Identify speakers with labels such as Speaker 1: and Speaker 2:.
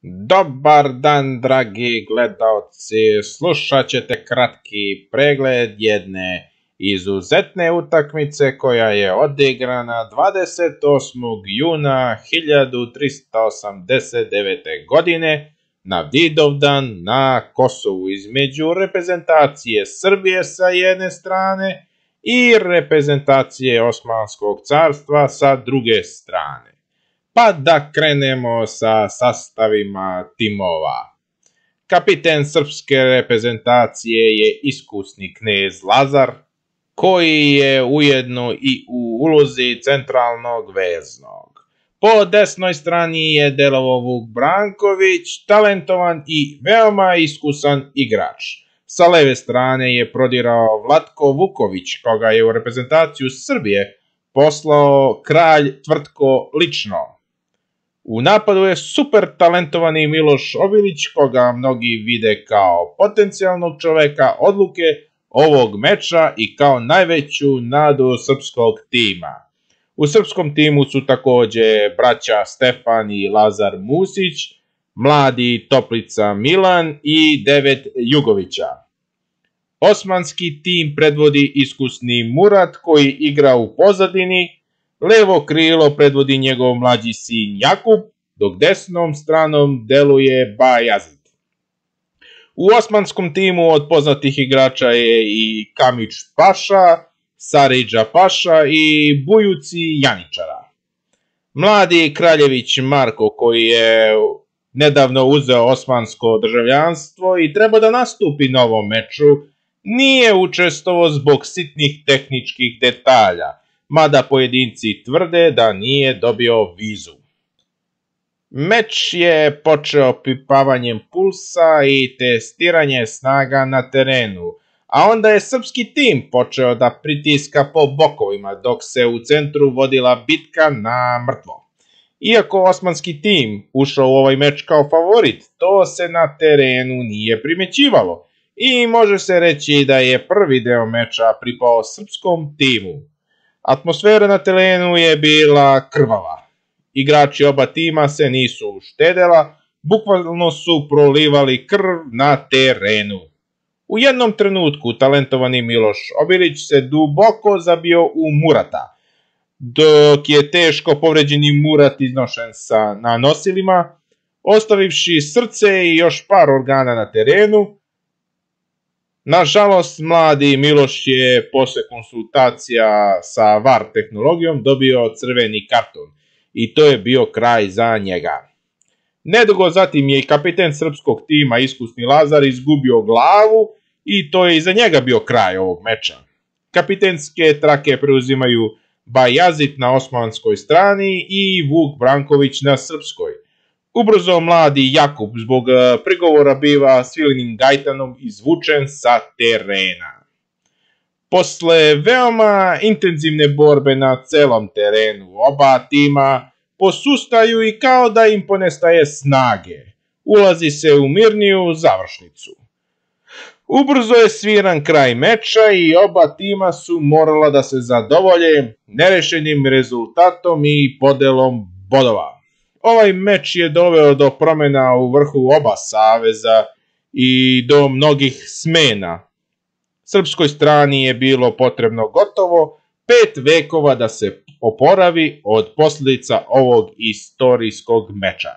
Speaker 1: Dobar dan, dragi gledaoci, slušat ćete kratki pregled jedne izuzetne utakmice koja je odigrana 28. juna 1389. godine na Vidovdan na Kosovu između reprezentacije Srbije sa jedne strane i reprezentacije Osmanskog carstva sa druge strane. Pa da krenemo sa sastavima timova. Kapiten srpske reprezentacije je iskusni knez Lazar, koji je ujedno i u ulozi centralnog veznog. Po desnoj strani je delovao Vuk Branković, talentovan i veoma iskusan igrač. Sa leve strane je prodirao Vlatko Vuković, koga je u reprezentaciju Srbije poslao kralj Tvrtko lično. U napadu je super talentovani Miloš Obilić, koga mnogi vide kao potencijalnog čoveka odluke ovog meča i kao najveću nadu srpskog tima. U srpskom timu su takođe braća Stefan i Lazar Musić, mladi Toplica Milan i Devet Jugovića. Osmanski tim predvodi iskusni Murat koji igra u pozadini, levo krilo predvodi njegov mlađi sin Jakub, dok desnom stranom deluje Bajazid. U osmanskom timu od poznatih igrača je i Kamić Paša, Saridža Paša i Bujuci Janičara. Mladi Kraljević Marko, koji je nedavno uzeo osmansko državljanstvo i treba da nastupi na ovom meču, nije učestvovao zbog sitnih tehničkih detalja, mada pojedinci tvrde da nije dobio vizu. Meč je počeo pipavanjem pulsa i testiranje snaga na terenu, a onda je srpski tim počeo da pritiska po bokovima dok se u centru vodila bitka na mrtvo. Iako osmanski tim ušao u ovaj meč kao favorit, to se na terenu nije primećivalo i može se reći da je prvi deo meča pripao srpskom timu. Atmosfera na terenu je bila krvava. Igrači oba tima se nisu štedela, bukvalno su prolivali krv na terenu. U jednom trenutku talentovani Miloš Obilić se duboko zabio u Murata, dok je teško povređeni Murat iznošen sa nanosilima, ostavivši srce i još par organa na terenu. Nažalost, mladi Miloš je posle konsultacija sa VAR tehnologijom dobio crveni karton i to je bio kraj za njega. Nedugo zatim je i kapiten srpskog tima iskusni Lazar izgubio glavu i to je i za njega bio kraj ovog meča. Kapitenske trake preuzimaju Bajazid na osmanskoj strani i Vuk Branković na srpskoj. Ubrzo mladi Jakub zbog prigovora biva svilinim gajtanom izvučen sa terena. Posle veoma intenzivne borbe na celom terenu, oba tima posustaju i kao da im ponestaje snage. Ulazi se u mirniju završnicu. Ubrzo je sviran kraj meča i oba tima su morala da se zadovolje nerešenim rezultatom i podelom bodova. Ovaj meč je doveo do promena u vrhu oba saveza i do mnogih smena. Srpskoj strani je bilo potrebno gotovo 5 vekova da se oporavi od posljedica ovog istorijskog meča.